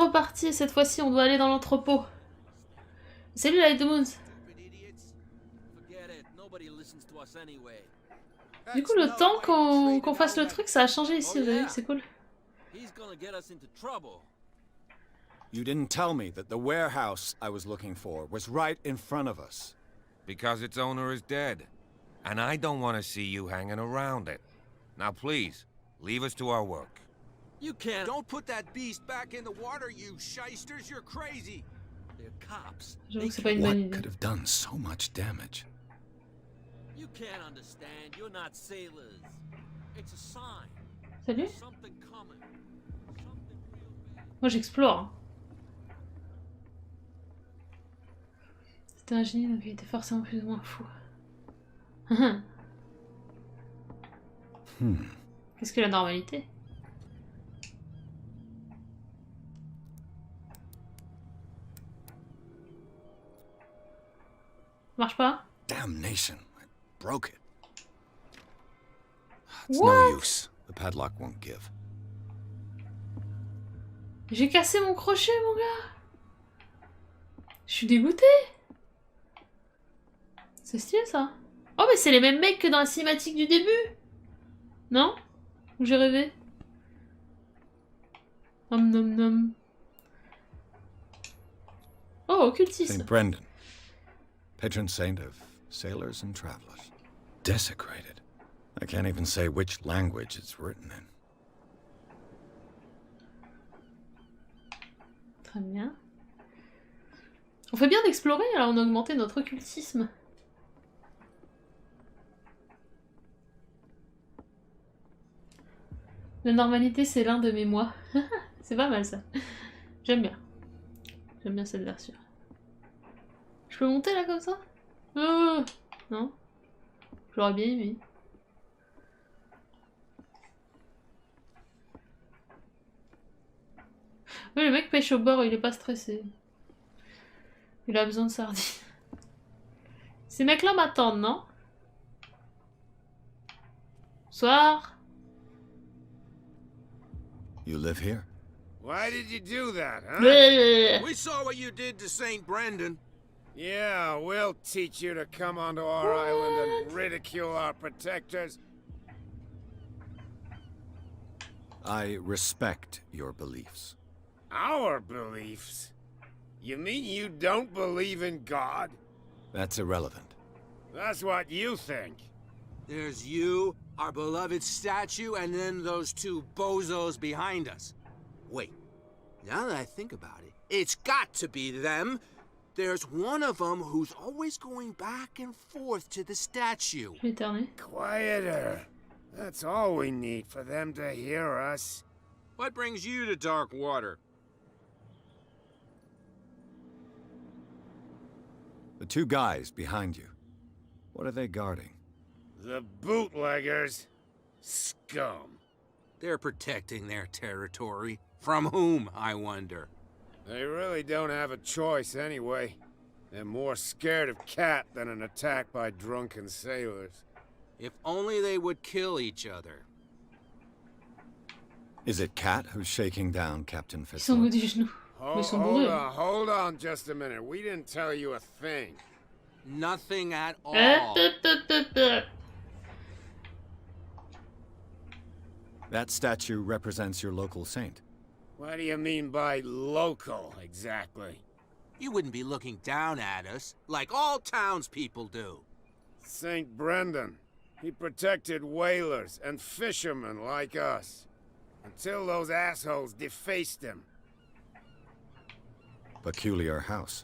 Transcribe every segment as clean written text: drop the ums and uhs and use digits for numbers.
reparti. Cette fois-ci, on doit aller dans l'entrepôt. Salut, Light the Moons. Du coup, le temps qu'on fasse le truc, ça a changé ici, vous avez vu, c'est cool. You didn't tell me that the warehouse I was looking for was right in front of us. Because its owner is dead. And I don't want to see you hanging around it. Now please, leave us to our work. You can't. Don't put that beast back in the water, you shysters. You're crazy. They're cops. J'avoue que c'est pas une bonne What idée. could have done so much damage? You can't understand. You're not sailors. It's a sign. Salut. Something coming. Something real bad. Moi, j'explore. Hein. C'était un génie, donc il était forcément plus ou moins fou. Qu'est-ce que la normalité? Marche pas? Damnation, I broke it. It's What? no use. The padlock won't give. J'ai cassé mon crochet, mon gars. Je suis dégoûtée. C'est stylé ça. Oh mais c'est les mêmes mecs que dans la cinématique du début. Non? Ou j'ai rêvé? Nom nom nom. Oh, occultisme. St. Brendan, patron saint of sailors and travelers. Desecrated. I can't even say which language it's written in. Très bien. On fait bien d'explorer, alors on a augmenté notre occultisme. La normalité, c'est l'un de mes mois. C'est pas mal ça. J'aime bien. J'aime bien cette version. Je peux monter là comme ça? Non? J'aurais bien aimé. Oui, le mec pêche au bord, il est pas stressé. Il a besoin de sardines. Ces mecs-là m'attendent, non? Soir. You live here? Why did you do that, huh? We saw what you did to St. Brendan. Yeah, we'll teach you to come onto our island and ridicule our protectors. I respect your beliefs. Our beliefs? You mean you don't believe in God? That's irrelevant. That's what you think. There's you, our beloved statue, and then those two bozos behind us. Wait, now that I think about it, it's got to be them. There's one of them who's always going back and forth to the statue. Je vais éternuer. Quieter. That's all we need for them to hear us. What brings you to dark water? The two guys behind you. What are they guarding? The bootleggers. Scum. They're protecting their territory. From whom, I wonder? They really don't have a choice anyway. They're more scared of Cat than an attack by drunken sailors. If only they would kill each other. Is it Cat who's shaking down Captain Ils sont au bout Fitzroy? du genou. Mais ils sont Hold bourrés. hold on just a minute. We didn't tell you a thing. Nothing at all. That statue represents your local saint. What do you mean by local, exactly? You wouldn't be looking down at us, like all townspeople do. St. Brendan. He protected whalers and fishermen like us. Until those assholes defaced him. Peculiar house.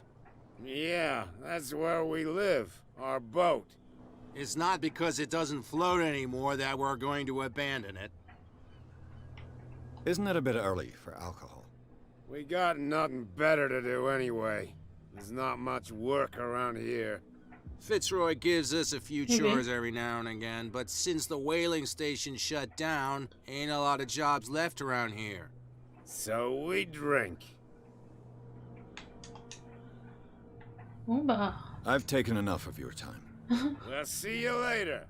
Yeah, that's where we live. Our boat. It's not because it doesn't float anymore that we're going to abandon it. Isn't it a bit early for alcohol? We got nothing better to do anyway. There's not much work around here. Fitzroy gives us a few chores every now and again, but since the whaling station shut down, ain't a lot of jobs left around here. So we drink. Bon bah. I've taken enough of your time. We'll see you later.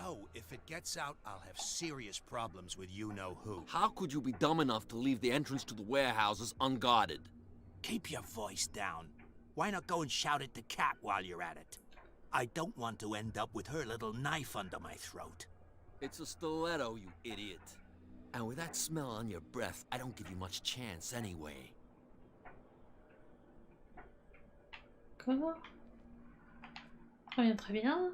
No, if it gets out, I'll have serious problems with you-know-who. How could you be dumb enough to leave the entrance to the warehouses unguarded? Keep your voice down. Why not go and shout at the cat while you're at it? I don't want to end up with her little knife under my throat. It's a stiletto, you idiot. And with that smell on your breath, I don't give you much chance anyway. Comment? Très bien, très bien.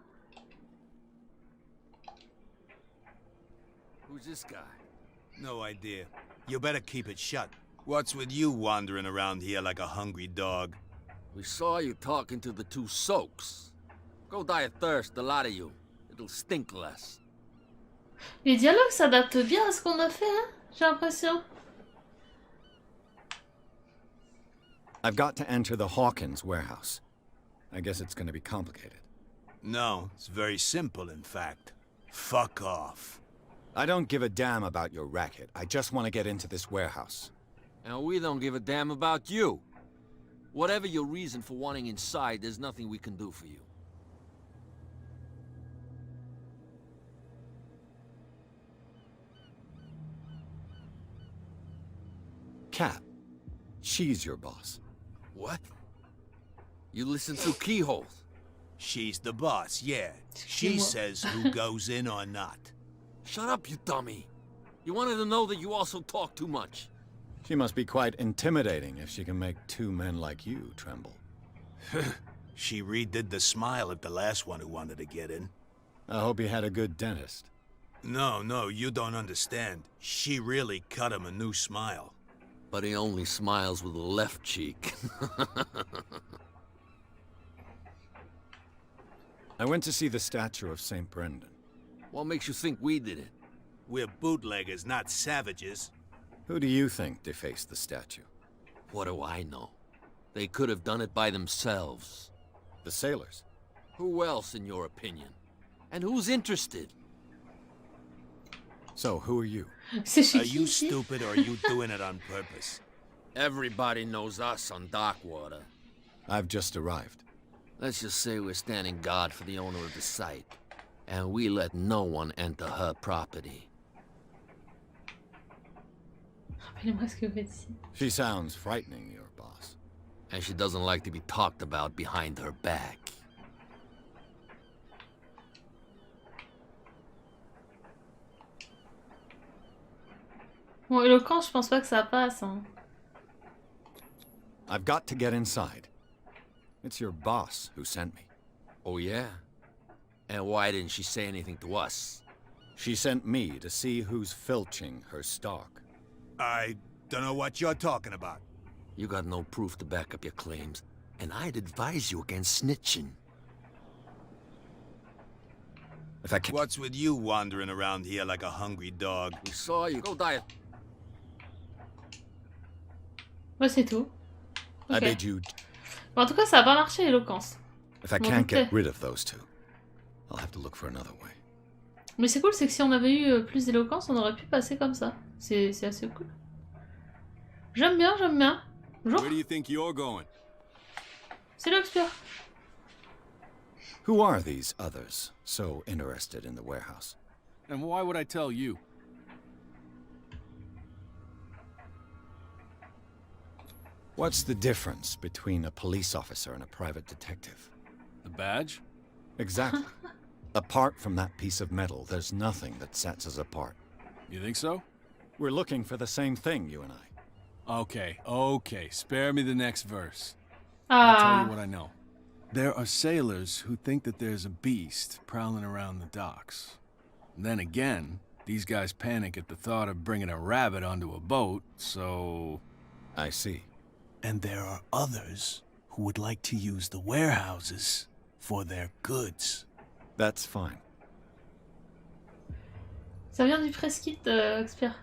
Who's this guy? No idea. You better keep it shut. What's with you wandering around here like a hungry dog? We saw you talking to the two soaks. Go die of thirst, the lot of you. It'll stink less. Les dialogues s'adaptent bien à ce qu'on a fait, hein? J'ai l'impression. I've got to enter the Hawkins warehouse. I guess it's going to be complicated. No, it's very simple, in fact. Fuck off. I don't give a damn about your racket. I just want to get into this warehouse. And we don't give a damn about you. Whatever your reason for wanting inside, there's nothing we can do for you. Cat, she's your boss. What? You listen through keyholes. She's the boss, yeah. She says who goes in or not. Shut up, you dummy. You wanted to know that you also talk too much. She must be quite intimidating if she can make two men like you tremble. She redid the smile at the last one who wanted to get in. I hope he had a good dentist. No, you don't understand. She really cut him a new smile. But he only smiles with the left cheek. I went to see the statue of St. Brendan. What makes you think we did it? We're bootleggers, not savages. Who do you think defaced the statue? What do I know? They could have done it by themselves. The sailors. Who else, in your opinion? And who's interested? So, who are you? C'est chez Are qui, you ici? stupid or are you doing it on purpose? Everybody knows us on Darkwater. I've just arrived. Let's just say we're standing guard for the owner of the site. And we let no one enter her property. Rappelez-moi ce que vous faites ici. She sounds frightening, your boss. And she doesn't like to be talked about behind her back. Bon, éloquence, je pense pas que ça passe, hein. I've got to get inside. It's your boss who sent me. Oh, yeah? And why didn't she say anything to us? She sent me to see who's filching her stock. I don't know what you're talking about. You got no proof to back up your claims, and I'd advise you against snitching. If I can... What's with you wandering around here like a hungry dog? We saw you. Go die. Ouais, c'est tout. I Ok. bid you... Bon, en tout cas, ça a pas marché, l'éloquence. If I M'en can't get doutais. rid of those two, I'll have to look for another way. Mais c'est cool, c'est que si on avait eu plus d'éloquence, on aurait pu passer comme ça. C'est assez cool. J'aime bien, j'aime bien. Bonjour, Where do you think you're going? c'est l'Oxpure. Who are these others so interested in the warehouse? And why would I tell you? What's the difference between a police officer and a private detective? The badge? Exactly. Apart from that piece of metal, there's nothing that sets us apart. You think so? We're looking for the same thing, you and I. Okay. Spare me the next verse. I'll tell you Ah, what I know. There are sailors who think that there's a beast prowling around the docks. Then again, these guys panic at the thought of bringing a rabbit onto a boat, so... I see. And there are others who would like to use the warehouses for their goods. That's fine. ça vient du press-kit, Oxpure.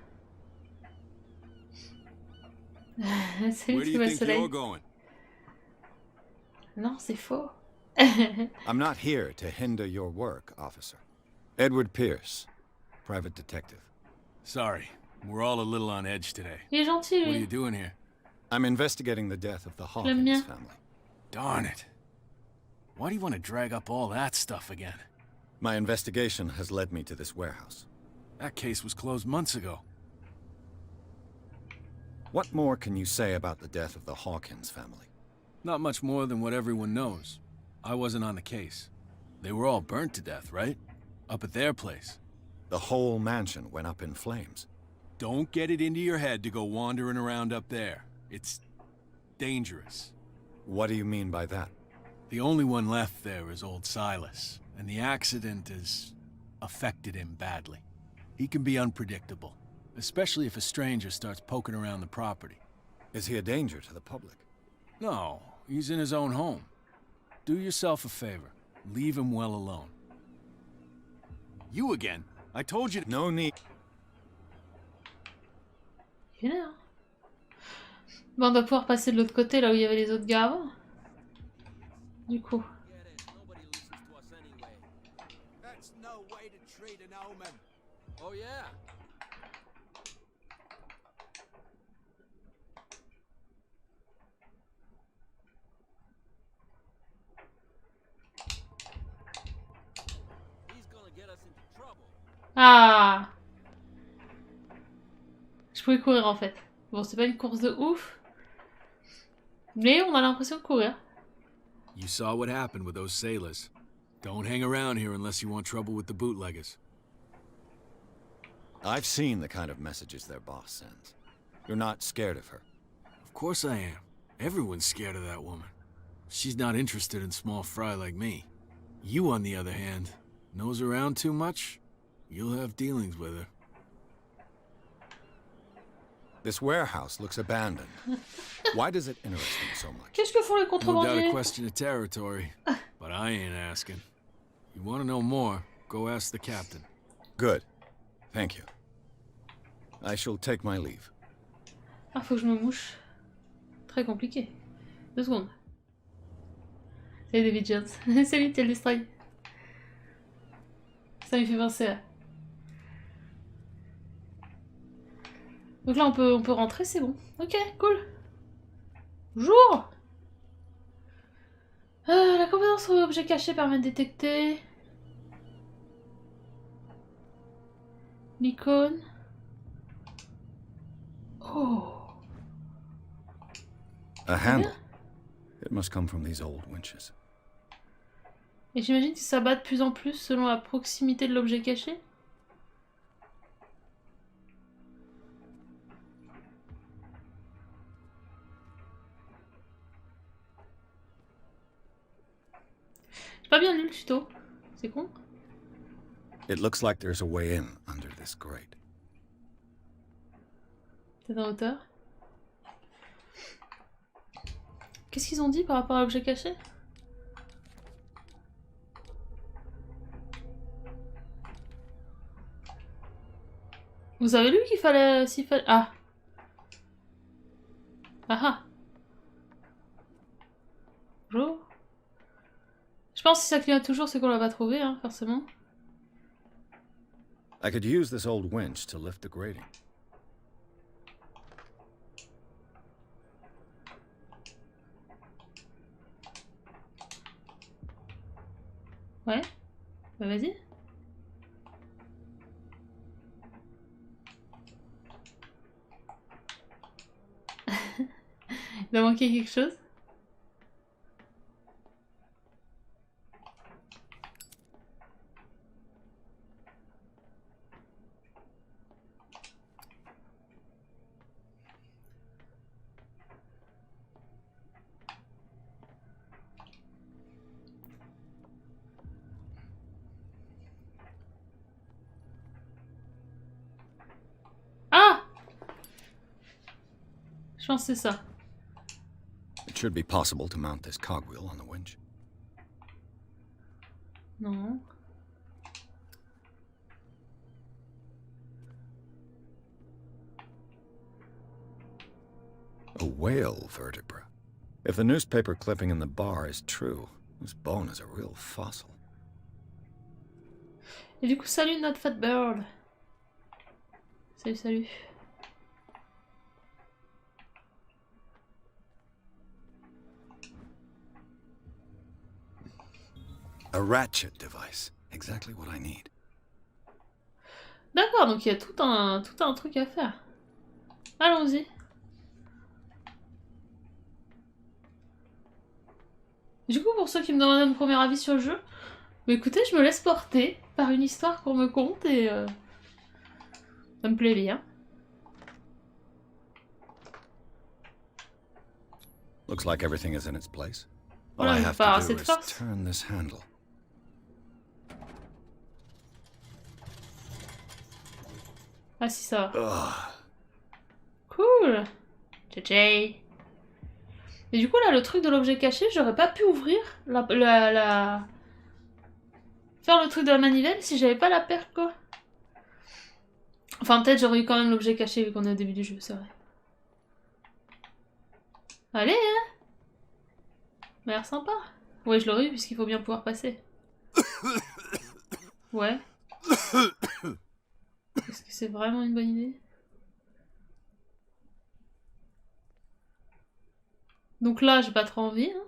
Salut, Where do tout you le think soleil. you're going? Non, c'est faux. I'm not here to hinder your work, officer. Edward Pierce, private detective. Sorry, we're all a little on edge today. Il est gentil, What are you lui. doing here? I'm investigating the death of the L'aime Hawkins bien. family. Darn it. Why do you want to drag up all that stuff again? My investigation has led me to this warehouse. That case was closed months ago. What more can you say about the death of the Hawkins family? Not much more than what everyone knows. I wasn't on the case. They were all burnt to death, right? Up at their place. The whole mansion went up in flames. Don't get it into your head to go wandering around up there. It's dangerous. What do you mean by that? The only one left there is old Silas, and the accident has affected him badly. He can be unpredictable, especially if a stranger starts poking around the property. Is he a danger to the public? No, he's in his own home. Do yourself a favor. Leave him well alone. You again? I told you to... No need. Il est là. Bon, on doit pouvoir passer de l'autre côté, là où il y avait les autres gars avant. Du coup. That's no way to treat an omen. Oh, yeah? He's gonna get us into trouble. Ah! Je pouvais courir en fait. Bon, c'est pas une course de ouf. Mais on a l'impression de courir. You saw what happened with those sailors. Don't hang around here unless you want trouble with the bootleggers. I've seen the kind of messages their boss sends. You're not scared of her. Of course I am. Everyone's scared of that woman. She's not interested in small fry like me. You, on the other hand, nose around too much, you'll have dealings with her. This warehouse looks abandoned. Why does it interest them so much? Qu'est-ce que font les No doubt a contrebandiers? question of territory, but I ain't asking. You want to know more, go ask the captain. Good. Thank you. I shall take my leave. Ah, faut que je me mouche. Très compliqué. 2 secondes. Salut David Jones. Salut Tel Destroy. Ça me fait penser à... Donc là, on peut rentrer, c'est bon. Ok, cool. Bonjour. La compétence sur objet caché permet de détecter... l'icône. Oh. A handle. It must come from these old winches. Et j'imagine que ça bat de plus en plus selon la proximité de l'objet caché. J'ai pas bien lu le tuto. C'est con. It looks like there's a way in under this grate. C'est en hauteur. Qu'est-ce qu'ils ont dit par rapport à l'objet caché? Vous avez lu qu'il fallait... s'il fallait... Ah. Ah ah. Bonjour. Je pense que si ça clignote toujours, c'est qu'on l'a pas trouvé, hein, forcément. I could use this old winch to lift the grating. Ouais. Bah vas-y. Il doit manquer quelque chose. Ah! Je pense que c'est ça. It should be possible to mount this cogwheel on the winch. Non. A whale vertebra. If the newspaper clipping in the bar is true, this bone is a real fossil. Et du coup, salut notre fat bird. Salut, salut. A ratchet device. Exactly what I need. D'accord, donc il y a tout un truc à faire. Allons-y. Du coup, pour ceux qui me demandent mon premier avis sur le jeu, bah écoutez, je me laisse porter par une histoire qu'on me conte et ça me plaît bien. Looks like everything is in its place. All Voilà, I il have faut pas to do assez de is force. turn this handle. Ah si, ça va. Ugh. Cool. JJ. Et du coup, là, le truc de l'objet caché, j'aurais pas pu ouvrir faire le truc de la manivelle si j'avais pas la perle, quoi. Enfin, peut-être j'aurais eu quand même l'objet caché vu qu'on est au début du jeu, c'est vrai. Allez, hein. Ça a l'air sympa. Ouais, je l'aurais eu puisqu'il faut bien pouvoir passer. Ouais. Est-ce que c'est vraiment une bonne idée? Donc là, j'ai pas trop envie. Hein.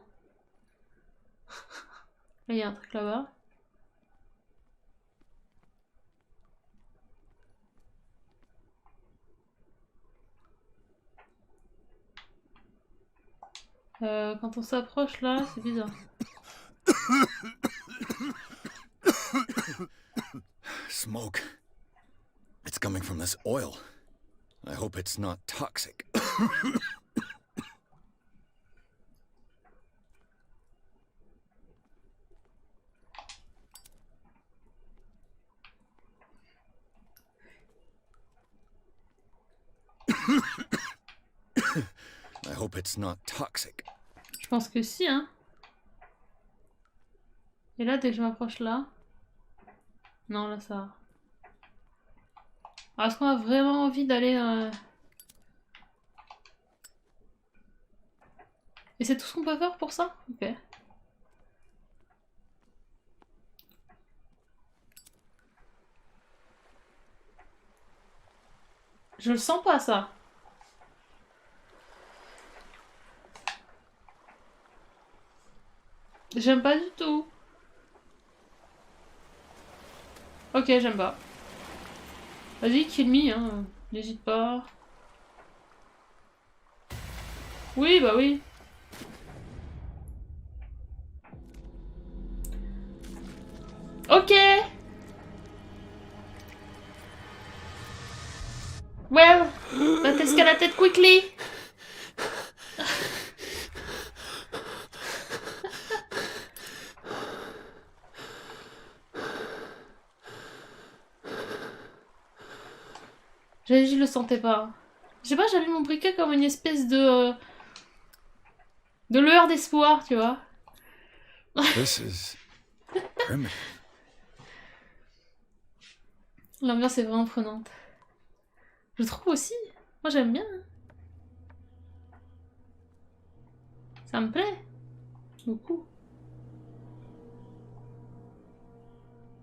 Là, il y a un truc là-bas. Quand on s'approche là, c'est bizarre. Smoke. It's coming from this oil. I hope it's not toxic. I hope it's not toxic. Je pense que si, hein. Et là, dès que je m'approche là... Non, là, ça va. Alors, est-ce qu'on a vraiment envie d'aller... Et c'est tout ce qu'on peut faire pour ça? Ok. Je le sens pas, ça. J'aime pas du tout. Ok, j'aime pas. Vas-y, kill me, hein. N'hésite pas. Oui, bah oui. Ok. Well, that escalated quickly. Je le sentais pas. Je sais pas, j'allume mon briquet comme une espèce de lueur d'espoir, tu vois. This is primitive. L'ambiance est vraiment prenante. Je trouve aussi. Moi j'aime bien. Ça me plaît. Beaucoup.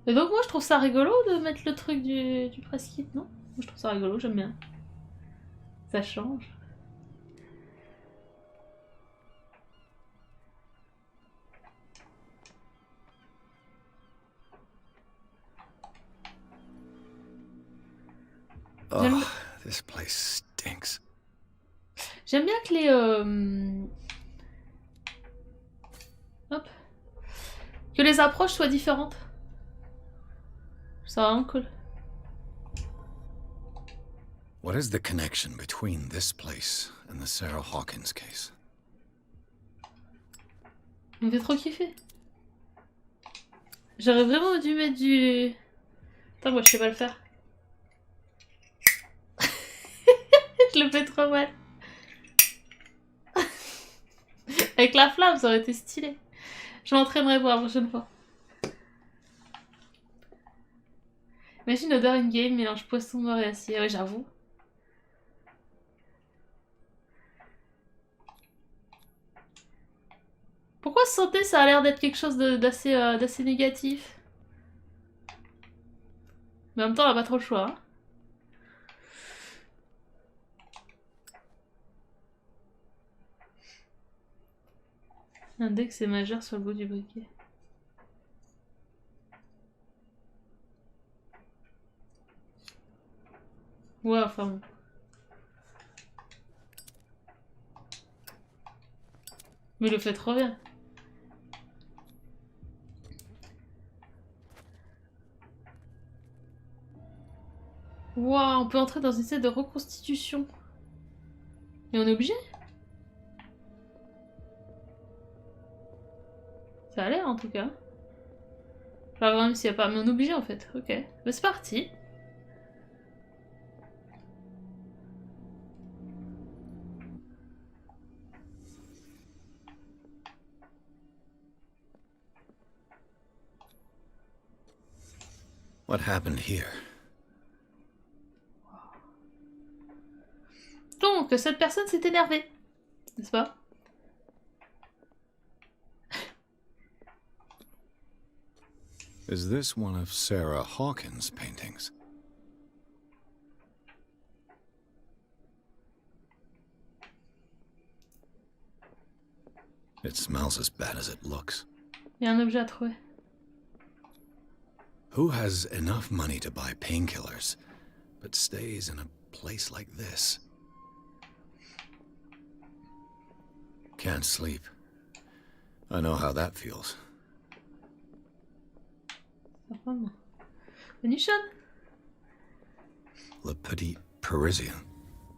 Et donc moi je trouve ça rigolo de mettre le truc du press kit, non? Moi je trouve ça rigolo, j'aime bien. Ça change. Oh, this place stinks. J'aime bien que les... Hop. Que les approches soient différentes. Ça vraiment cool. What is the connection between this place and the Sarah Hawkins case? On me fait trop kiffer. J'aurais vraiment dû mettre du... Attends, moi je sais pas le faire. Je le fais trop mal. Avec la flamme, ça aurait été stylé. Je m'entraînerai pour la prochaine fois. Imagine odeur in-game, mélange poisson mort et acier. Ouais, j'avoue. Pourquoi santé, ça a l'air d'être quelque chose d'assez négatif? Mais en même temps, on a pas trop le choix. Hein. Index est majeur sur le bout du briquet. Ouais, enfin bon. Mais il le fait trop bien. Waouh, on peut entrer dans une scène de reconstitution. Et on est obligé? Ça a l'air en tout cas. Pas vraiment s'il n'y a pas, mais on est obligé en fait. Ok, bah, c'est parti. What happened here? Donc, cette personne s'est énervée. N'est-ce pas? Is this one of Sarah Hawkins' paintings? It smells as bad as it looks. Il y a un objet à trouver. Who has enough money to buy painkillers, but stays in a place like this? Can't sleep. I know how that feels. Venetian? Le Petit Parisian.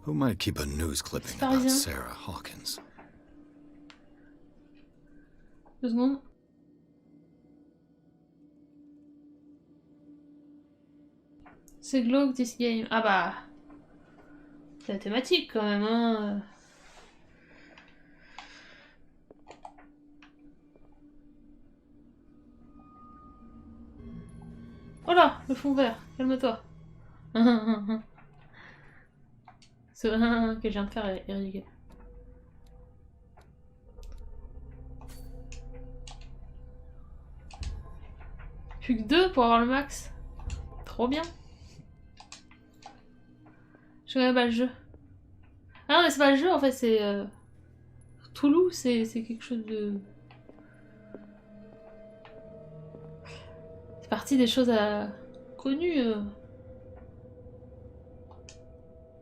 Who might keep a news clipping about Parisien. Sarah Hawkins? 2 secondes. C'est glauque this game. Ah bah. C'est la thématique quand même, hein. Oh là, le fond vert, calme-toi. Ce que je viens de faire est ridicule. Plus que 2 pour avoir le max. Trop bien. Je connais pas le jeu. Ah non mais c'est pas le jeu en fait, c'est... Toulouse, c'est quelque chose de... C'est partie des choses connues.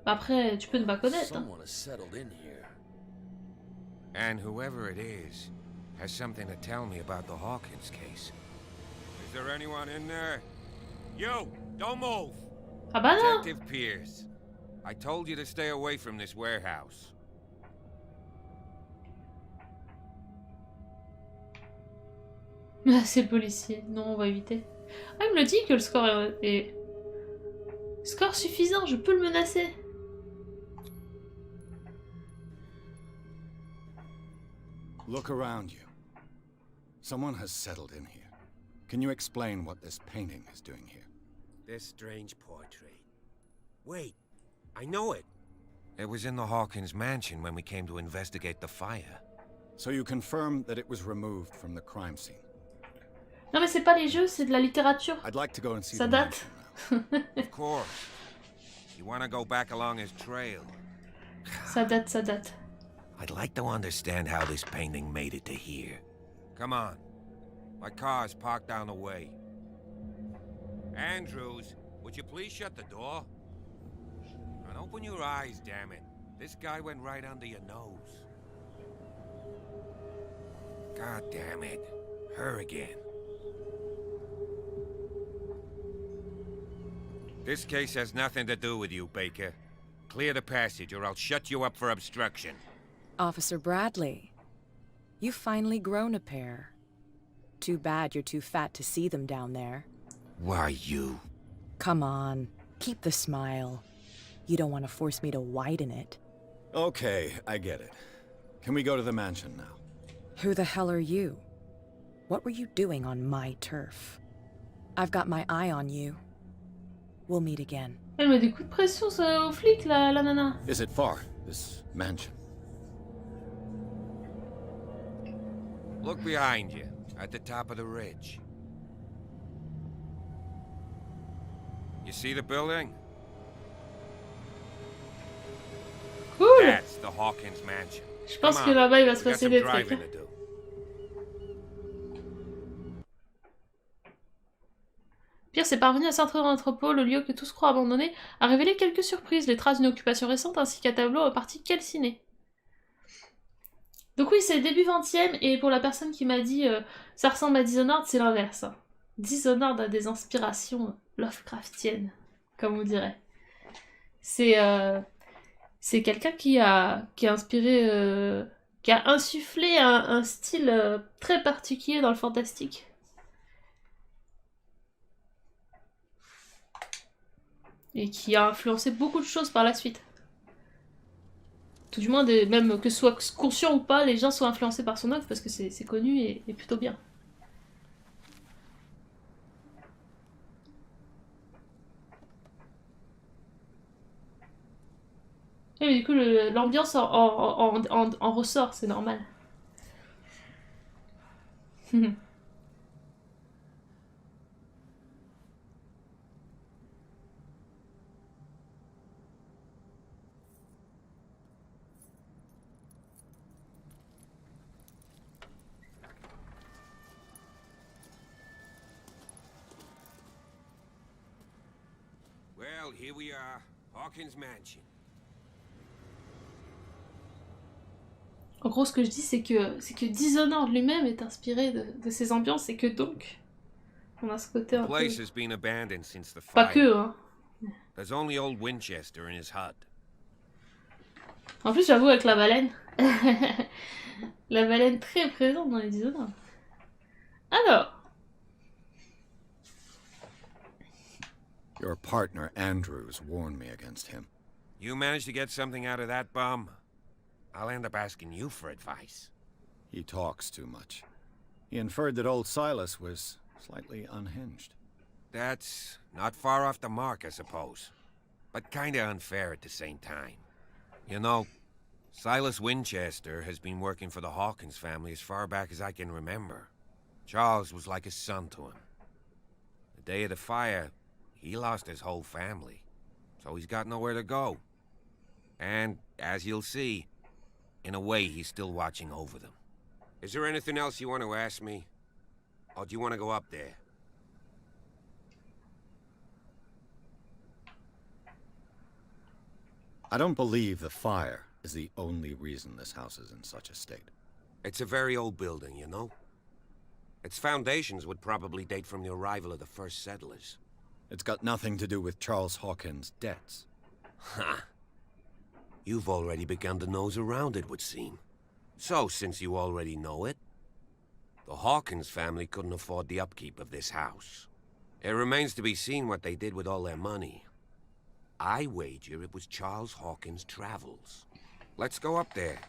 Après, tu peux ne pas connaître. Hein. Someone has settled in here. And whoever it is has something to tell me about the Hawkins case. Is there anyone in there? You! Don't move! Ah bah non! Detective Pierce. I told you to stay away from this warehouse. C'est le policier. Non, on va éviter. Ah, il me le dit que le score est... Score suffisant, je peux le menacer. Look around you. Someone has settled in here. Can you explain what this painting is doing here? This strange portrait. Wait, I know it. It was in the Hawkins mansion when we came to investigate the fire. So you confirm that it was removed from the crime scene? Non mais c'est pas les jeux, c'est de la littérature. I'd like to go and see Ça the date. mansion now. Of course. You want to go back along his trail? Ça date, ça date. I'd like to understand how this painting made it to here. Come on. My car's parked down the way. Andrews, would you please shut the door? And open your eyes, damn it. This guy went right under your nose. God damn it. Her again. This case has nothing to do with you, Baker. Clear the passage or I'll shut you up for obstruction. Officer Bradley, you've finally grown a pair. Too bad you're too fat to see them down there. Why, you? Come on, keep the smile. You don't want to force me to widen it. Okay, I get it. Can we go to the mansion now? Who the hell are you? What were you doing on my turf? I've got my eye on you. We'll meet again. Elle met des coups de pression aux flics, la nana. Is it far, this mansion? Look behind you, at the top of the ridge. You see the building? Cool! That's the Hawkins mansion. Je pense Come que on, là-bas il va se we got passer some des trucs. driving to do. Pire, c'est parvenu à s'entrer dans l'entrepôt, le lieu que tous croient abandonné, a révélé quelques surprises, les traces d'une occupation récente ainsi qu'un tableau reparti calciné. Donc oui, c'est début 20e, et pour la personne qui m'a dit ça ressemble à Dishonored, c'est l'inverse. Hein. Dishonored a des inspirations Lovecraftiennes, comme on dirait. C'est quelqu'un qui a inspiré, qui a insufflé un style très particulier dans le fantastique. Et qui a influencé beaucoup de choses par la suite. Tout du moins, même que ce soit conscient ou pas, les gens sont influencés par son œuvre parce que c'est connu et plutôt bien. Et mais du coup, l'ambiance en ressort, c'est normal. Well, here we are. Hawkins Mansion. En gros, ce que je dis, c'est que Dishonored lui-même est inspiré de ces ambiances et que donc, on a ce côté un The peu... place has been abandoned since the Pas fire. que, hein. There's only old Winchester in his hut. En plus, j'avoue, avec la baleine. La baleine très présente dans les Dishonored. Alors... Your partner, Andrews, warned me against him. You managed to get something out of that bum? I'll end up asking you for advice. He talks too much. He inferred that old Silas was slightly unhinged. That's not far off the mark, I suppose. But kinda unfair at the same time. You know, Silas Winchester has been working for the Hawkins family as far back as I can remember. Charles was like a son to him. The day of the fire, he lost his whole family. So he's got nowhere to go. And, as you'll see, in a way, he's still watching over them. Is there anything else you want to ask me? Or do you want to go up there? I don't believe the fire is the only reason this house is in such a state. It's a very old building, you know? Its foundations would probably date from the arrival of the first settlers. It's got nothing to do with Charles Hawkins' debts. Ha! You've already begun to nose around, it would seem. So, since you already know it, the Hawkins family couldn't afford the upkeep of this house. It remains to be seen what they did with all their money. I wager it was Charles Hawkins' travels. Let's go up there.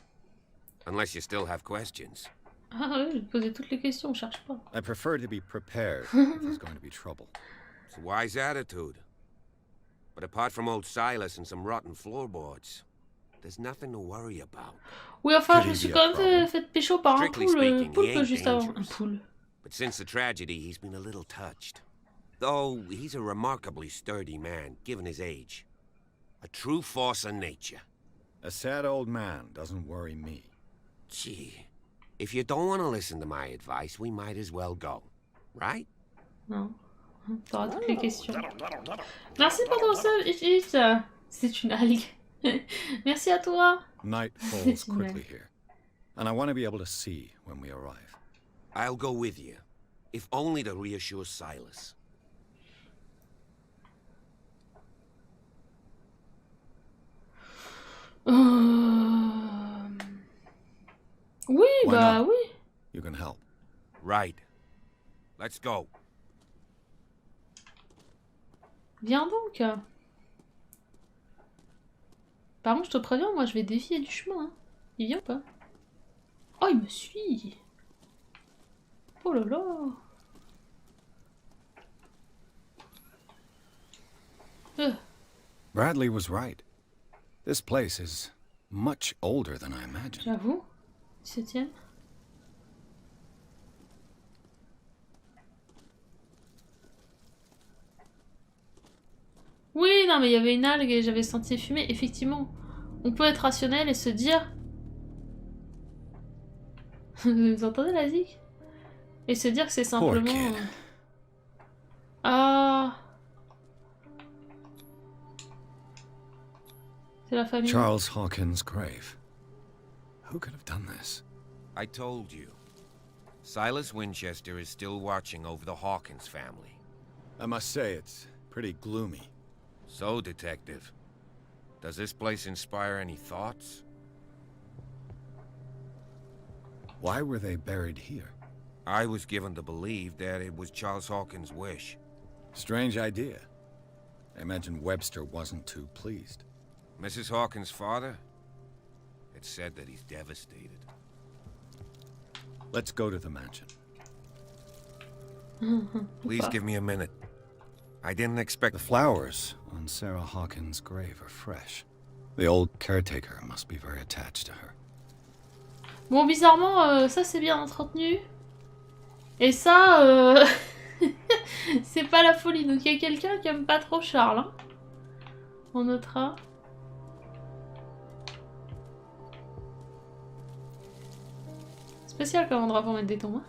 Unless you still have questions. Ah ouais, je vais poser toutes les questions, on cherche pas. I prefer to be prepared if there's going to be trouble. It's a wise attitude. But apart from old Silas and some rotten floorboards, there's nothing to worry about. Oui, enfin, Could je me he suis be quand a même problem? fait pécho par un Strictly poulpe, speaking, he poulpe ain't juste avant. Un dangerous. poule. But since the tragedy, he's been a little touched. Though he's a remarkably sturdy man, given his age. A true force of nature. A sad old man doesn't worry me. Gee, if you don't want to listen to my advice, we might as well go. Right? Non. T'auras toutes les questions. Merci pour ton sub, Ichich. C'est une algue. Merci à toi. Night falls quickly here, and I want to be able to see when we arrive. I'll go with you. If only to reassure Silas. Oui, Why bah not? oui. You can help. Right. Let's go. Viens donc. Par contre, je te préviens, moi je vais dévier du chemin. Hein. Il vient ou pas? Oh, il me suit. Oh là là. Bradley was right. This place is much older than I imagined. J'avoue. 17e. Oui, non, mais il y avait une algue et j'avais senti fumer. Effectivement, on peut être rationnel et se dire... Vous entendez la zik? Et se dire que c'est simplement... kid. Ah. C'est la famille. Charles Hawkins' grave. Who could have done this? I told you. Silas Winchester is still watching over the Hawkins family. I must say, it's pretty gloomy. So, Detective, does this place inspire any thoughts? Why were they buried here? I was given to believe that it was Charles Hawkins' wish. Strange idea. I imagine Webster wasn't too pleased. Mrs. Hawkins' father? It's said that he's devastated. Let's go to the mansion. Please give me a minute. I didn't expect... The flowers on Sarah Hawkins' grave are fresh. The old caretaker must be very attached to her. Bon, bizarrement, ça c'est bien entretenu. Et ça, c'est pas la folie. Donc il y a quelqu'un qui aime pas trop Charles. Hein. On notera. Spécial comme endroit pour mettre des tombes. Hein.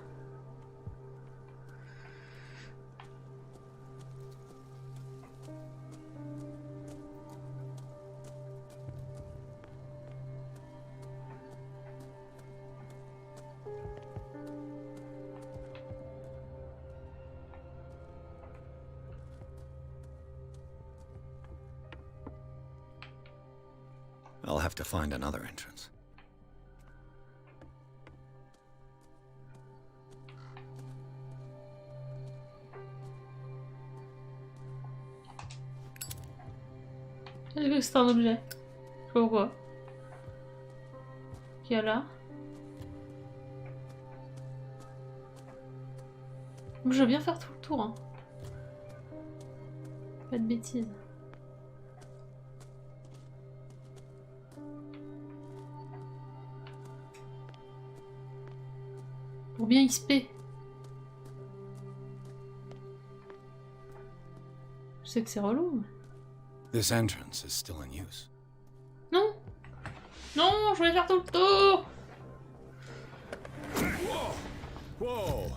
I'll have to find another entrance. Est-ce que c'est un objet? Je sais pas pourquoi. Qu'il y a là. Je veux bien faire tout le tour. Hein. Pas de bêtises. Pour bien XP. Je sais que c'est relou. Mais... This entrance is still in use. Non! Non, je voulais faire tout le tour! Whoa!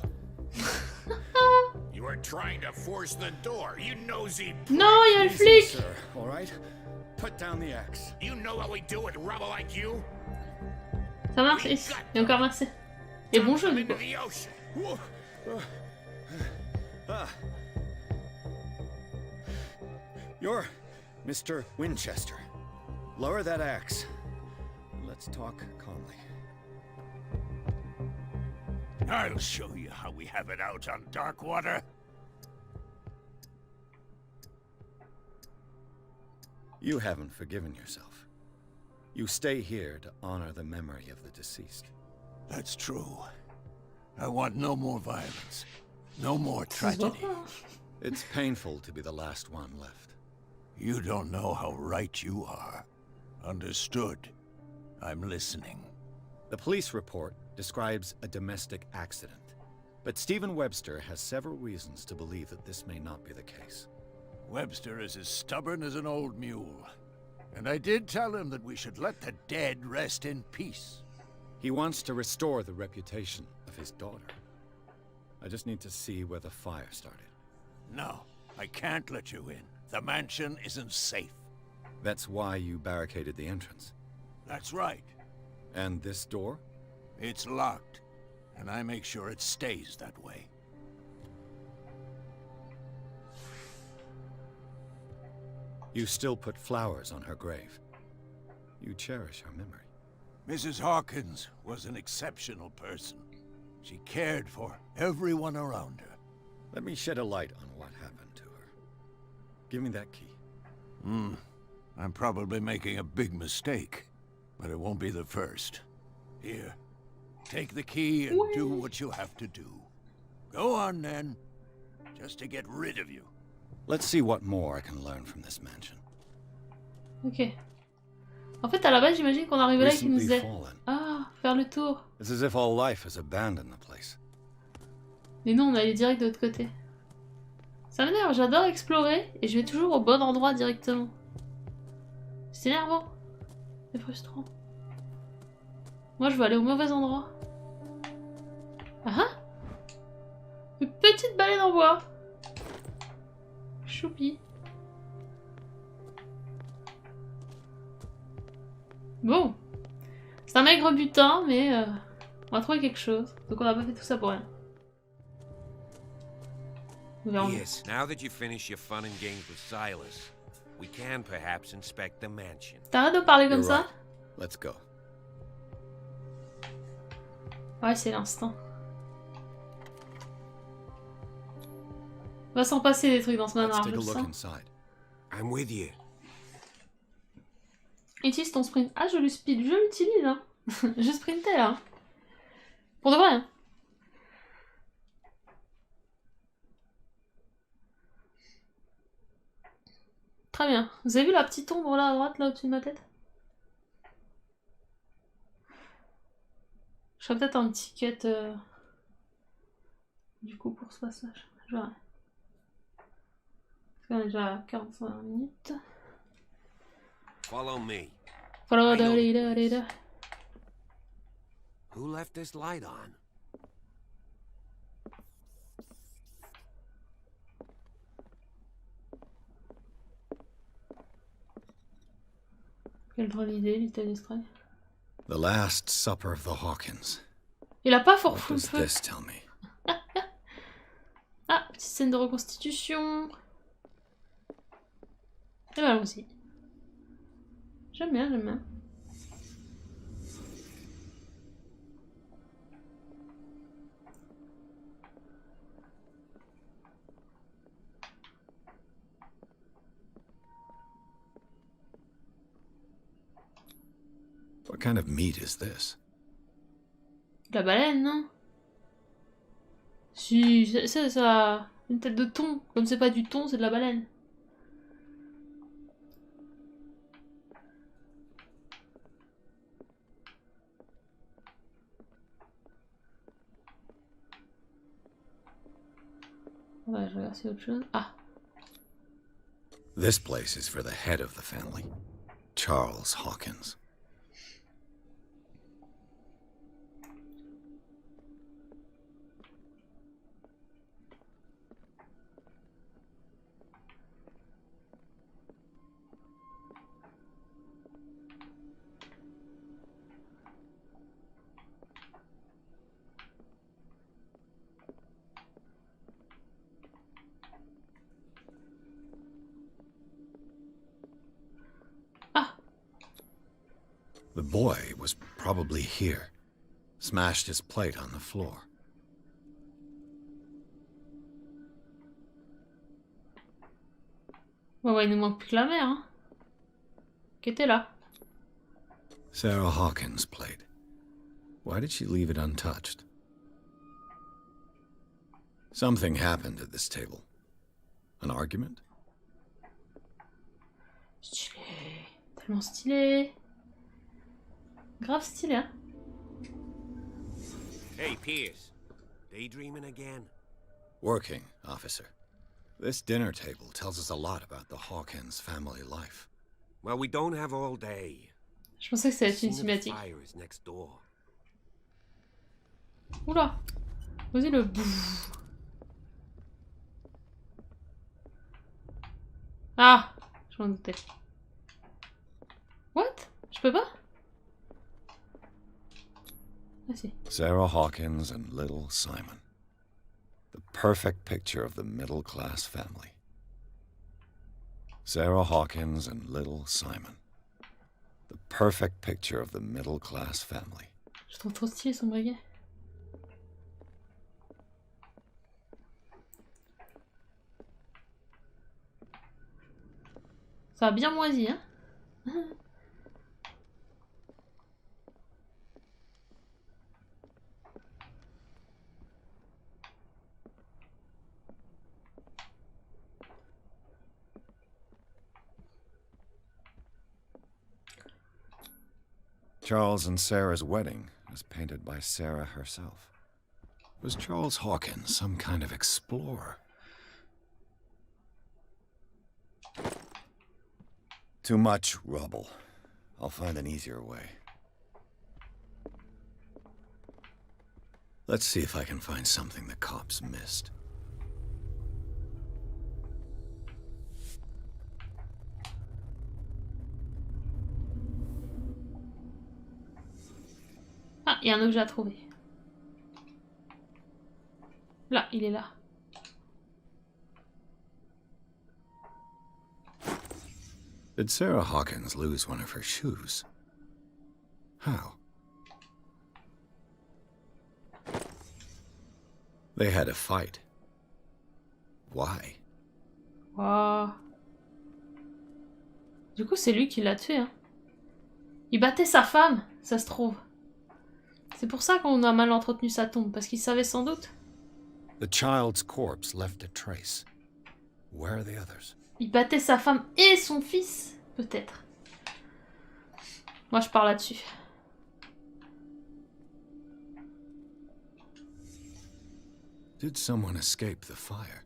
You are trying to force the door, you nosy... Non, il y a le flic! Sir, all right? Put down the axe. You know what we do with rubble like you? Ça marche, et encore merci. Et bon jeu, du coup. You're Mr. Winchester. Lower that axe. Let's talk calmly. I'll show you how we have it out on Darkwater. You haven't forgiven yourself. You stay here to honor the memory of the deceased. That's true. I want no more violence. No more tragedy. It's painful to be the last one left. You don't know how right you are. Understood. I'm listening. The police report describes a domestic accident, but Stephen Webster has several reasons to believe that this may not be the case. Webster is as stubborn as an old mule. And I did tell him that we should let the dead rest in peace. He wants to restore the reputation of his daughter. I just need to see where the fire started. No, I can't let you in. The mansion isn't safe. That's why you barricaded the entrance. That's right. And this door? It's locked, and I make sure it stays that way. You still put flowers on her grave. You cherish her memory. Mrs. Hawkins was an exceptional person. She cared for everyone around her. Let me shed a light on what happened to her. Give me that key. I'm probably making a big mistake, but it won't be the first. Here, take the key and do what you have to do. Go on then, just to get rid of you. Let's see what more I can learn from this mansion. Ok. En fait, à la base, j'imagine qu'on arrivait là et qu'il nous disait... Fallen. Ah, faire le tour. It's as if all life has abandoned the place. Mais non, on allait direct de l'autre côté. Ça m'énerve, j'adore explorer et je vais toujours au bon endroit directement. C'est énervant. C'est frustrant. Moi, je veux aller au mauvais endroit. Ah ah! Une petite baleine en bois. Choupi. Bon. C'est un maigre butin, mais on va trouver quelque chose. Donc on n'a pas fait tout ça pour rien. Nous verrons. Yes, now that you finish your fun and games with Silas, we can perhaps inspect the mansion. T'arrêtes de parler comme You're ça? right. Let's go. Ouais, c'est l'instant. On va s'en passer des trucs dans ce Let's manoir, take je a le look sens. I'm inside. with you. Utilise ton sprint. Ah, je le speed, je l'utilise, hein. Je sprintais, là. Pour de vrai, hein. Très bien. Vous avez vu la petite ombre là à droite, là au-dessus de ma tête? Je ferais peut-être un ticket du coup pour ce passage. Je verrai. Parce qu'on est déjà à 45 minutes. Follow me. Follow I know the the leader, place. leader. Who left this light on? Quelle drôle d'idée, Little Stray. The Last Supper of the Hawkins. Il a pas What fort fou le does feu. this tell me? Ah, petite scène de reconstitution. Et voilà aussi. J'aime bien, j'aime bien. What kind of meat is this? De la baleine, non? Si, c'est ça. Une tête de thon. Comme c'est pas du thon, c'est de la baleine. Ouais, je regarde si autre chose. Ah, This place is for the head of the family, Charles Hawkins. ah. The boy was probably here. Smashed his plate on the floor. Ouais, il nous manque plus que la mère, hein. Qui était là. Sarah Hawkins' plate. Why did she leave it untouched? Something happened at this table. An argument? Stylé. Tellement stylé. Grave stylé, hein. Hey, Pierce. Daydreaming again? Working, officer. This dinner table tells us a lot about the Hawkins family life. Well, we don't have all day. Je pensais que c'était The une scene of the cinématique. fire is next door. Oula. Vas-y le bouf. Ah, je m'en doutais. What? Je peux pas? Ah si. Sarah Hawkins and little Simon. The perfect picture of the middle-class family. Sarah Hawkins and little Simon. The perfect picture of the middle-class family. Je trouve trop stylé son briquet. Ça a bien moisi, hein? Charles and Sarah's wedding was painted by Sarah herself. Was Charles Hawkins some kind of explorer? Too much rubble. I'll find an easier way. Let's see if I can find something the cops missed. Ah, il y a un objet à trouver. Là, il est là. Did Sarah Hawkins lose one of her shoes? How? They had a fight. Why? Oh. Du coup, c'est lui qui l'a tué. Hein. Il battait sa femme, ça se trouve. C'est pour ça qu'on a mal entretenu sa tombe, parce qu'il savait sans doute. The child's corpse left a trace. Where are the others? Il battait sa femme et son fils, peut-être. Moi, je pars là-dessus. Did someone escape the fire?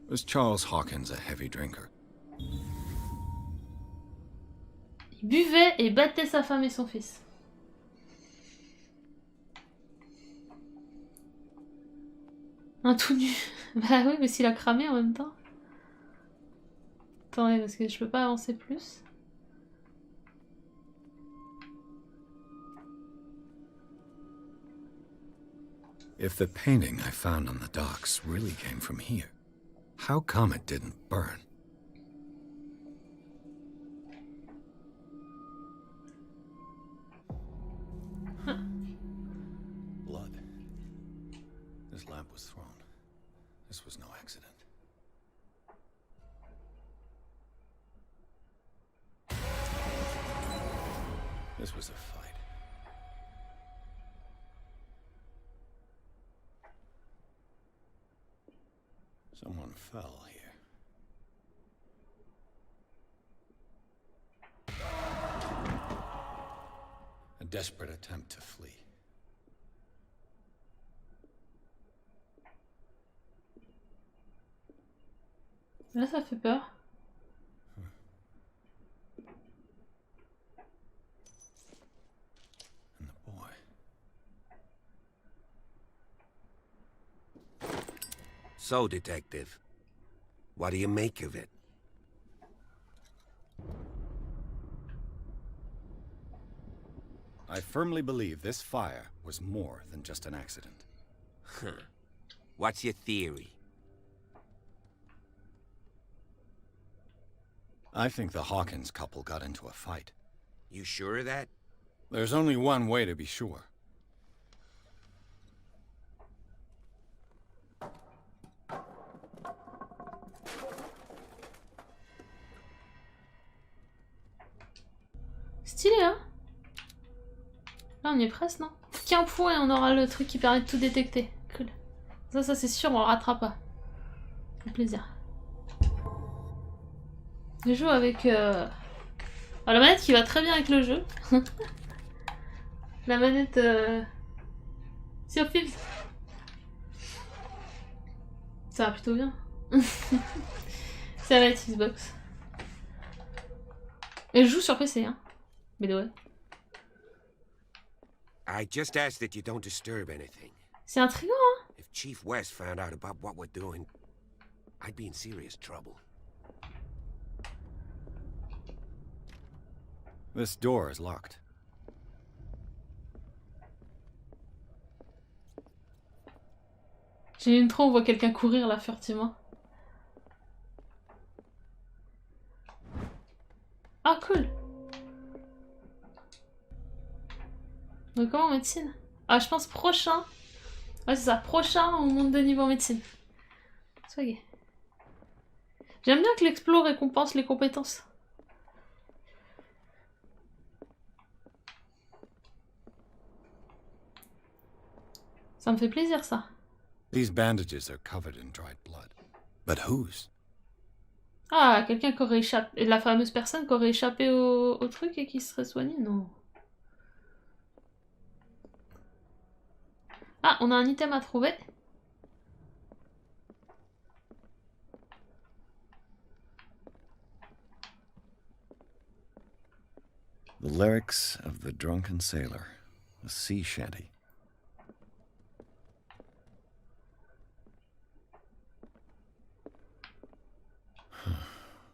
Was Charles Hawkins a heavy drinker? Il buvait et battait sa femme et son fils. Un tout nu. Bah oui, mais s'il a cramé en même temps. Attendez, parce que je peux pas avancer plus. If the painting I found on the docks really came from here, how come it didn't burn? Blood. This lamp was thrown. This was no accident. This was a fight. Someone fell here. A desperate attempt to flee. Là, ça fait peur. And the boy. So, Detective, what do you make of it? I firmly believe this fire was more than just an accident. What's your theory? I think the Hawkins couple got into a fight. You sure of that? There's only one way to be sure. Stylé, hein? Là, on y est presque, non? Qu'un point et on aura le truc qui permet de tout détecter. Cool. Ça c'est sûr, on le rattrape pas. Ça fait plaisir. Je joue avec... la manette qui va très bien avec le jeu. La manette... Sea of Thieves. Ça va plutôt bien. C'est la manette Xbox. Et je joue sur PC, hein. Mais ouais. I just ask that you don't disturb anything. C'est intriguant, hein. If Chief West found out about what we're doing, I'd be in serious trouble. This door is locked. J'ai une trop, on voit quelqu'un courir là furtivement. Ah cool. Donc comment médecine? Ah je pense prochain. Ouais c'est ça, prochain on monte de niveau en médecine. Soyez. J'aime bien que l'explo récompense les compétences. Ça me fait plaisir ça. These bandages are covered in dried blood. But whose? Ah, quelqu'un qui aurait échappé... La fameuse personne qui aurait échappé au truc et qui serait soignée? Non. Ah, on a un item à trouver. The lyrics of the drunken sailor. A sea shanty.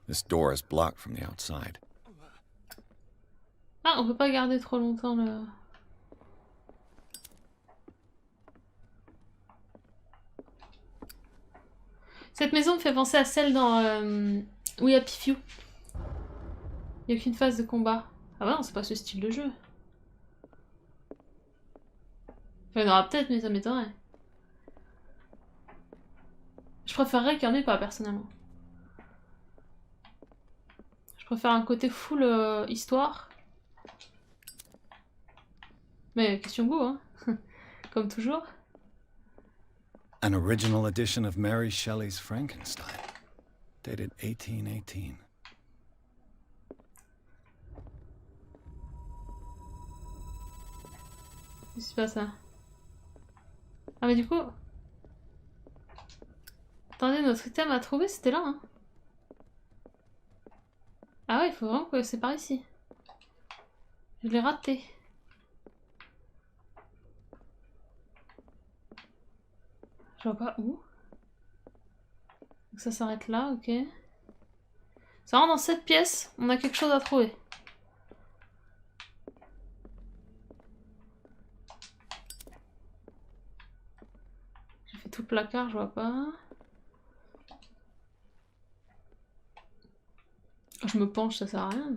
This door is blocked from the outside. on peut pas garder trop longtemps le... Cette maison me fait penser à celle dans We Happy Few. Il n'y a qu'une phase de combat. Ah ouais, non, c'est pas ce style de jeu. Enfin, il y en aura peut-être, mais ça m'étonnerait. Je préférerais qu'il n'y en ait pas, personnellement. Je préfère un côté full histoire. Mais question goût, hein. Comme toujours. An original edition of Mary Shelley's Frankenstein, dated 1818. Qu'est-ce qui se passe là? Ah mais du coup... Attendez, notre item à trouver, c'était là, hein. Ah ouais, il faut vraiment que c'est par ici. Je l'ai raté. Je vois pas où. Donc ça s'arrête là, ok. Ça rentre dans cette pièce, on a quelque chose à trouver. J'ai fait tout le placard, je vois pas. Je me penche, ça sert à rien.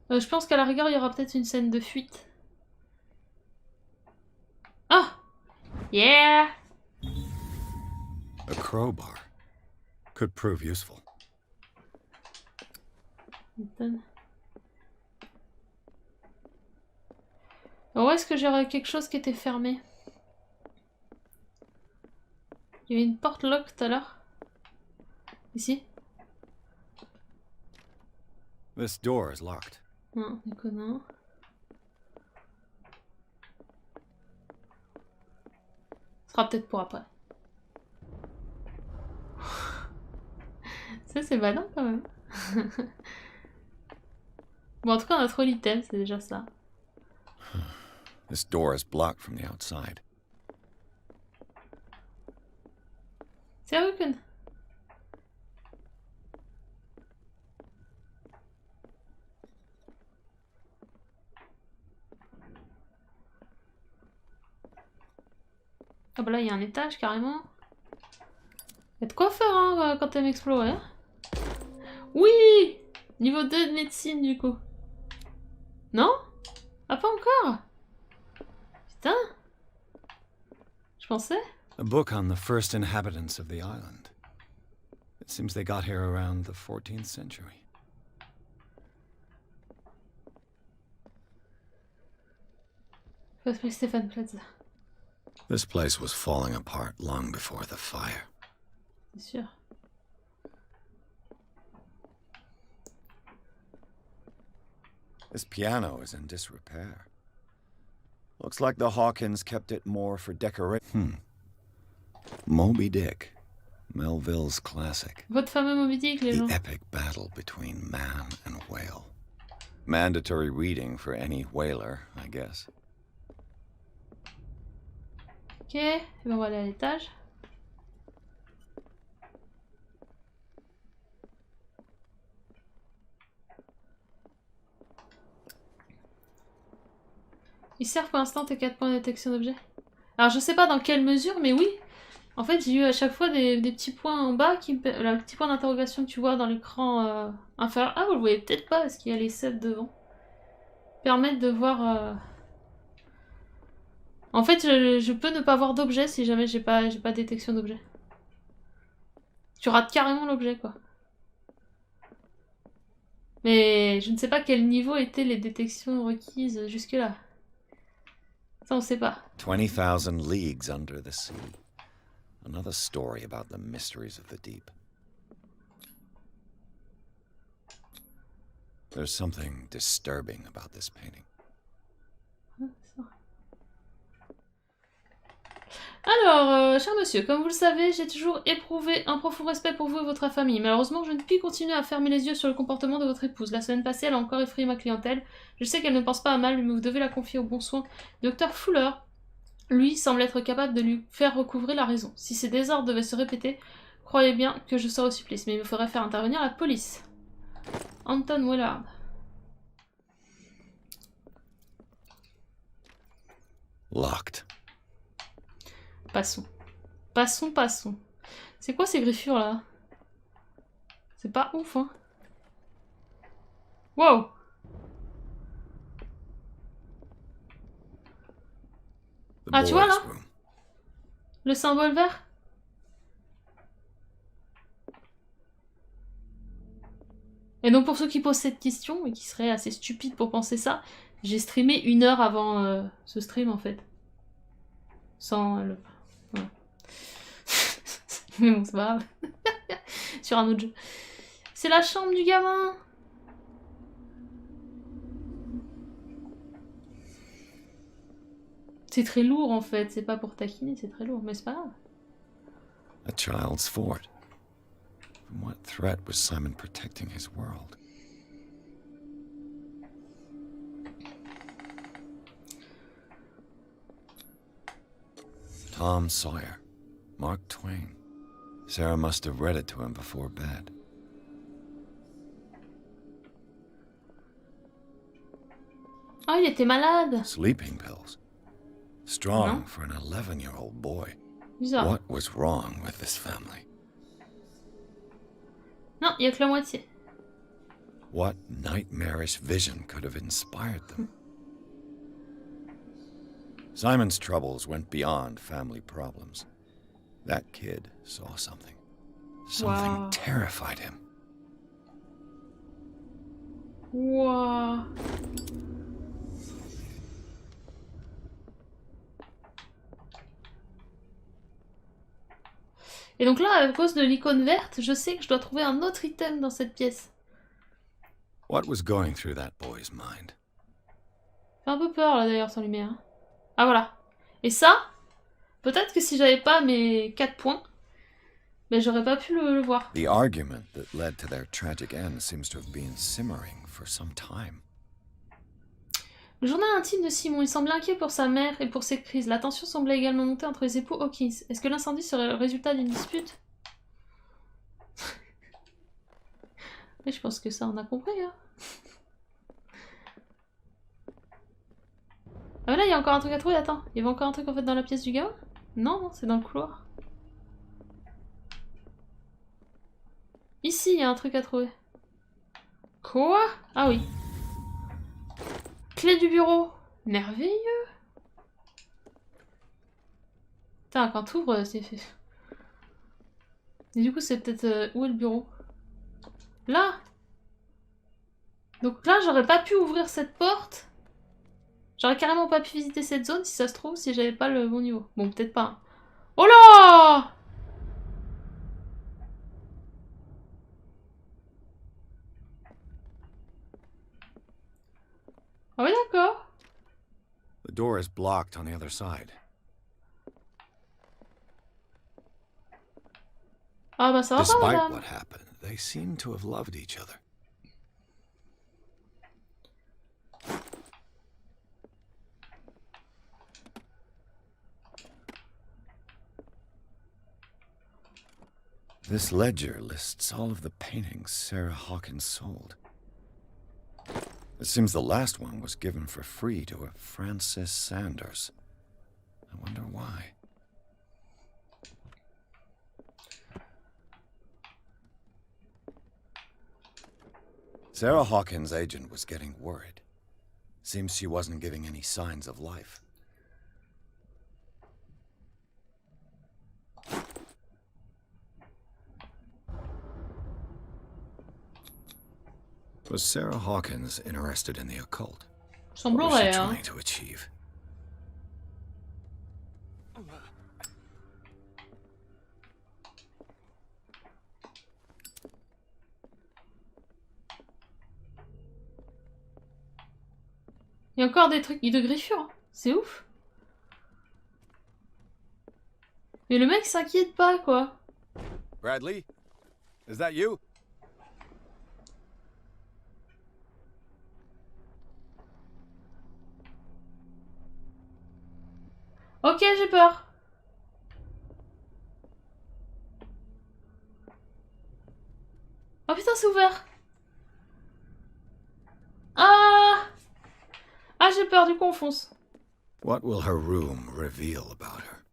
Je pense qu'à la rigueur, il y aura peut-être une scène de fuite. Ah! Yeah! A crowbar. Could prove useful. Alors, où est-ce que j'aurais quelque chose qui était fermé? Il y avait une porte lock tout à l'heure. Ici? This door is locked. Non, du coup non. Ce sera peut-être pour après. Ça c'est badant quand même. Bon en tout cas on a trop l'item, c'est déjà ça. This door is blocked from the outside. Sérieux Kun? Ah bah là il y a un étage carrément. Y'a de quoi faire hein, quand t'aimes explorer. Hein. Oui! Niveau 2 de médecine du coup. Non? Ah pas encore? Putain! Je pensais. A book on the first inhabitants of the island. It seems they got here around the 14th century. Faut appeler Stéphane Plaza. This place was falling apart long before the fire. C'est sûr. This piano is in disrepair. Looks like the Hawkins kept it more for decoration. Moby Dick, Melville's classic. Votre fameux Moby Dick, les gens. The epic battle between man and whale. Mandatory reading for any whaler, I guess. Ok, et ben on va aller à l'étage. Ils servent pour l'instant tes 4 points de détection d'objets. Alors je sais pas dans quelle mesure, mais oui. En fait j'ai eu à chaque fois des petits points en bas, le petit point d'interrogation que tu vois dans l'écran inférieur. Ah vous le voyez peut-être pas parce qu'il y a les 7 devant. Permettent de voir... En fait je peux ne pas voir d'objet si jamais j'ai pas détection d'objet. Tu rates carrément l'objet quoi. Mais je ne sais pas quel niveau étaient les détections requises jusque là. Ça, on sait pas. 20,000 leagues under the sea. Another story about the mysteries of the deep. There's something disturbing about this painting. Alors, cher monsieur, comme vous le savez, j'ai toujours éprouvé un profond respect pour vous et votre famille. Malheureusement, je ne puis continuer à fermer les yeux sur le comportement de votre épouse. La semaine passée, elle a encore effrayé ma clientèle. Je sais qu'elle ne pense pas à mal, mais vous devez la confier au bon soin. Dr Fuller, lui, semble être capable de lui faire recouvrer la raison. Si ces désordres devaient se répéter, croyez bien que je serai au supplice, mais il me faudrait faire intervenir la police. Anton Willard. Locked. Passons. Passons, passons. C'est quoi ces griffures là? C'est pas ouf, hein? Wow! The Ah, tu vois, boys' là? room. Le symbole vert? Et donc pour ceux qui posent cette question, et qui seraient assez stupides pour penser ça, j'ai streamé 1 heure avant ce stream en fait. Sans le... Voilà. Mais bon, c'est pas grave. Sur un autre jeu. C'est la chambre du gamin! C'est très lourd en fait, c'est pas pour taquiner, c'est très lourd, mais c'est pas grave. A child's fort. From what threat was Simon protecting his world? Tom Sawyer. Mark Twain. Sarah must have read it to him before bed. Oh, il était malade! Sleeping pills. Strong No. for an 11-year-old boy. Bizarre. What was wrong with this family? Non, il y a que la moitié. What nightmarish vision could have inspired them? Simon's troubles went beyond family problems. That kid saw something. Something Wow. terrified him. Wouah. Et donc là, à cause de l'icône verte, je sais que je dois trouver un autre item dans cette pièce. What was going through that boy's mind? Fait un peu peur là d'ailleurs sans lumière. Ah voilà. Et ça, peut-être que si j'avais pas mes 4 points, ben j'aurais pas pu le voir. The argument that led to their tragic end seems to have been simmering for some time. Le journal intime de Simon, il semblait inquiet pour sa mère et pour ses crises. La tension semblait également monter entre les époux Hawkins. Est-ce que l'incendie serait le résultat d'une dispute? Mais je pense que ça on a compris, hein. Ah mais là il y a encore un truc à trouver, attends. Il y avait encore un truc en fait dans la pièce du gamin? Non, non, c'est dans le couloir. Ici il y a un truc à trouver. Quoi? Ah oui. Clé du bureau. Merveilleux. Putain, quand t'ouvres, c'est fait. Et du coup, c'est peut-être... où est le bureau? Là. Donc là, j'aurais pas pu ouvrir cette porte. J'aurais carrément pas pu visiter cette zone, si ça se trouve, si j'avais pas le bon niveau. Bon, peut-être pas. Hein. Oh là! Ah oui, d'accord. The door is blocked on the other side. Ah bah ça va pas, Despite madame. what happened, they seem to have loved each other. This ledger lists all of the paintings Sarah Hawkins sold. It seems the last one was given for free to a Francis Sanders. I wonder why. Sarah Hawkins' agent was getting worried. Seems she wasn't giving any signs of life. Was Sarah Hawkins interested in the occult? What was she Semblerait, hein. trying to achieve? Il y a encore des trucs de griffures. Hein. C'est ouf. Mais le mec s'inquiète pas, quoi. Bradley? Is that you? Ok, j'ai peur. c'est ouvert? Ah! Ah, j'ai peur, du coup on fonce. What will her room reveal about her?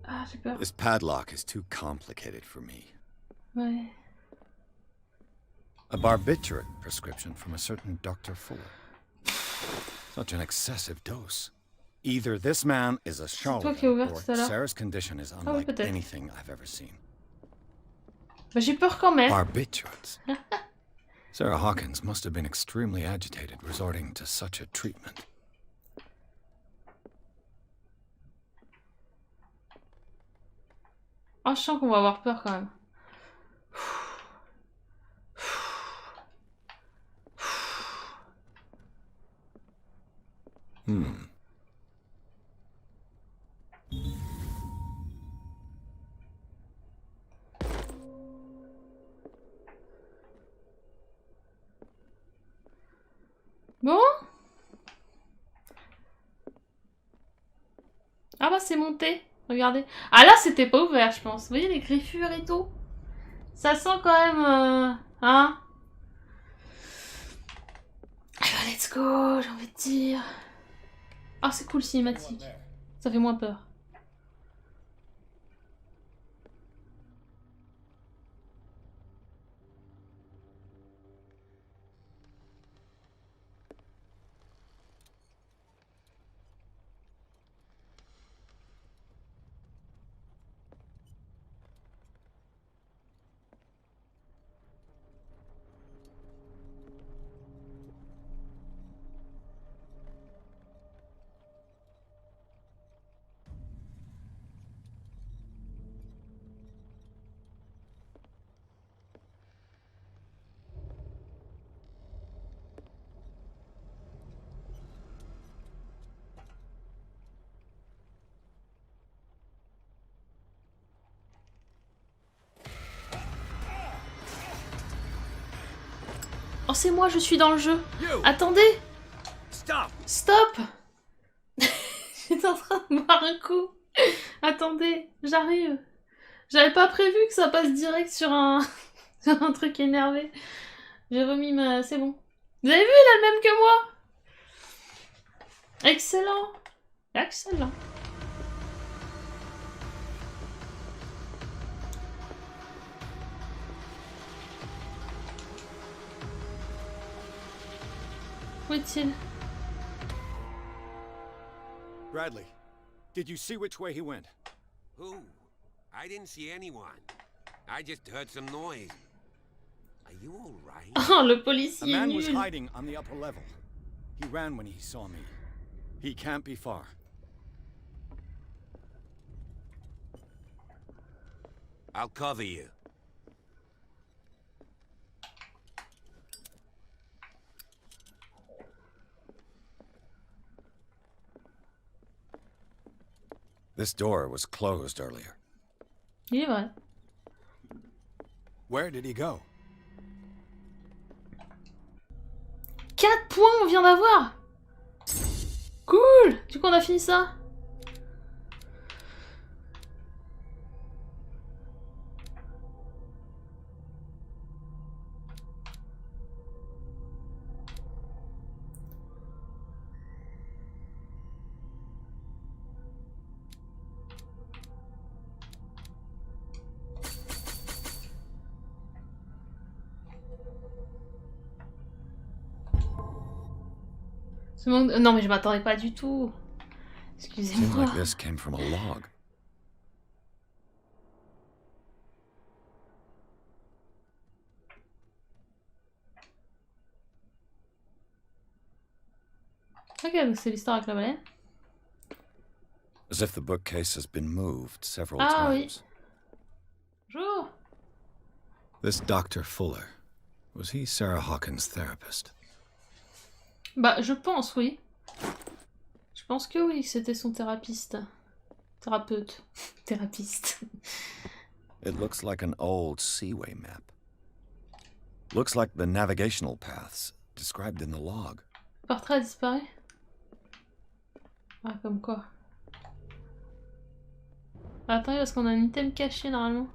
Ah, j'ai peur. This padlock is too complicated for me. Ouais. A barbiturate prescription from a certain Dr. Fuller. Such an excessive dose. Either this man is a charlatan, qui as ouvert or tout à l'heure. Sarah's condition is oui, unlike peut-être. anything I've ever seen. Bah, j'ai peur quand même. Barbiturates. Sarah Hawkins must have been extremely agitated, resorting to such a treatment. Ah, je sens qu'on va avoir peur quand même. Bon. Ah bah c'est monté. Regardez. Ah là c'était pas ouvert je pense. Vous voyez les griffures et tout. Ça sent quand même... Hein. Ah bah let's go, j'ai envie de dire. Ah c'est cool cinématique. Ça fait moins peur. Oh c'est moi, je suis dans le jeu. Attendez. Stop. J'étais en train de boire un coup. Attendez, j'arrive. J'avais pas prévu que ça passe direct sur un, sur un truc énervé. J'ai remis ma... C'est bon. Vous avez vu, il a le même que moi. Excellent. Excellent. Où est-il? Bradley, did you see which way he went? Who? I didn't see anyone. I just heard some noise. Are you all right? Oh, le A policier man was nul. hiding on the upper level. He ran when he saw me. He can't be far. I'll cover you. This door was closed earlier. Il est vrai. Where did he go? 4 points on vient d'avoir. Cool. Du coup on a fini ça. Non mais je m'attendais pas du tout. Seems Excusez-moi. like this came from a log. Ok, donc c'est l'histoire avec la baleine. As if the bookcase has been moved several Ah oui. times. Bonjour. This Dr. Fuller, was he Sarah Hawkins' therapist? Bah je pense oui. Je pense que oui, c'était son thérapeute. Thérapeute. It looks like an old seaway map. Looks like the navigational paths described in the log. Le portrait a disparu. Ah, comme quoi. Attends, parce qu'on a un item caché normalement.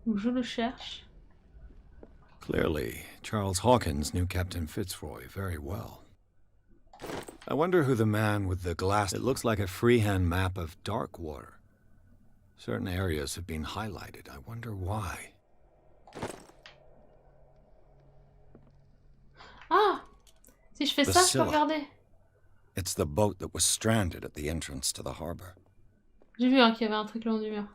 Donc je le cherche. Clearly, Charles Hawkins knew Captain Fitzroy very well. I wonder who the man with the glass... It looks like a freehand map of Darkwater. Certain areas have been highlighted. I wonder why. Ah! Si je fais ça, je peux Bacilla. regarder. It's the boat that was stranded at the entrance to the harbor. J'ai vu qu'il y avait un truc le long du mur.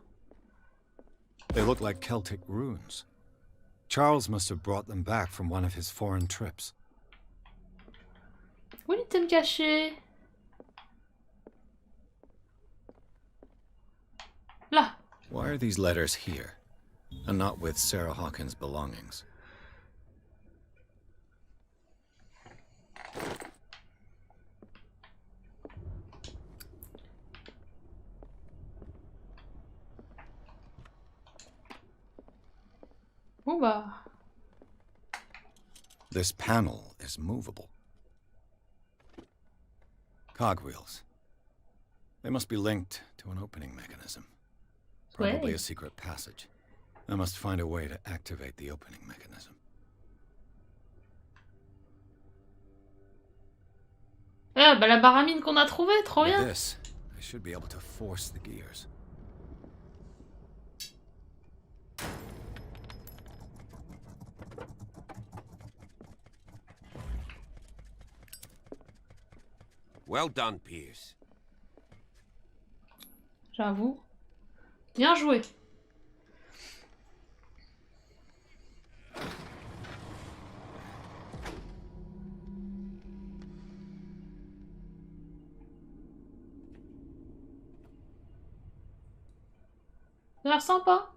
They look like Celtic runes. Charles must have brought them back from one of his foreign trips. Où est l'item caché? Là! Why are these letters here, and not with Sarah Hawkins' belongings? Bon bah... This panel is movable. Cogwheels. They must be linked to an opening mechanism. Probably a secret passage. I must find a way to activate the opening mechanism. Eh bah la baramine qu'on a trouvée, trop With bien! this, I should be able to force the gears. Well done, Pierce. J'avoue. Bien joué. Ça a l'air sympa.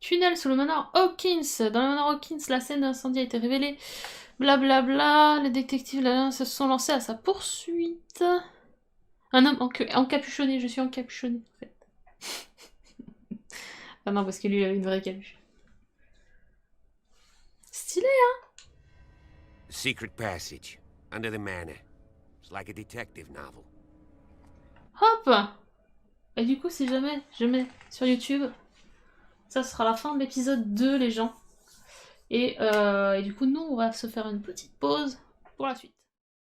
Tunnel sous le manoir Hawkins. Dans le manoir Hawkins, la scène d'incendie a été révélée. Blablabla. Les détectives là, se sont lancés à sa poursuite. Un homme encapuchonné. Je suis encapuchonné en fait. Ah non, parce que lui il avait une vraie capuche. Stylé, hein? Secret passage under the manor. It's like a detective novel. Hop! Et du coup, si jamais je mets sur YouTube, ça sera la fin de l'épisode 2, les gens. Et du coup, nous, on va se faire une petite pause pour la suite.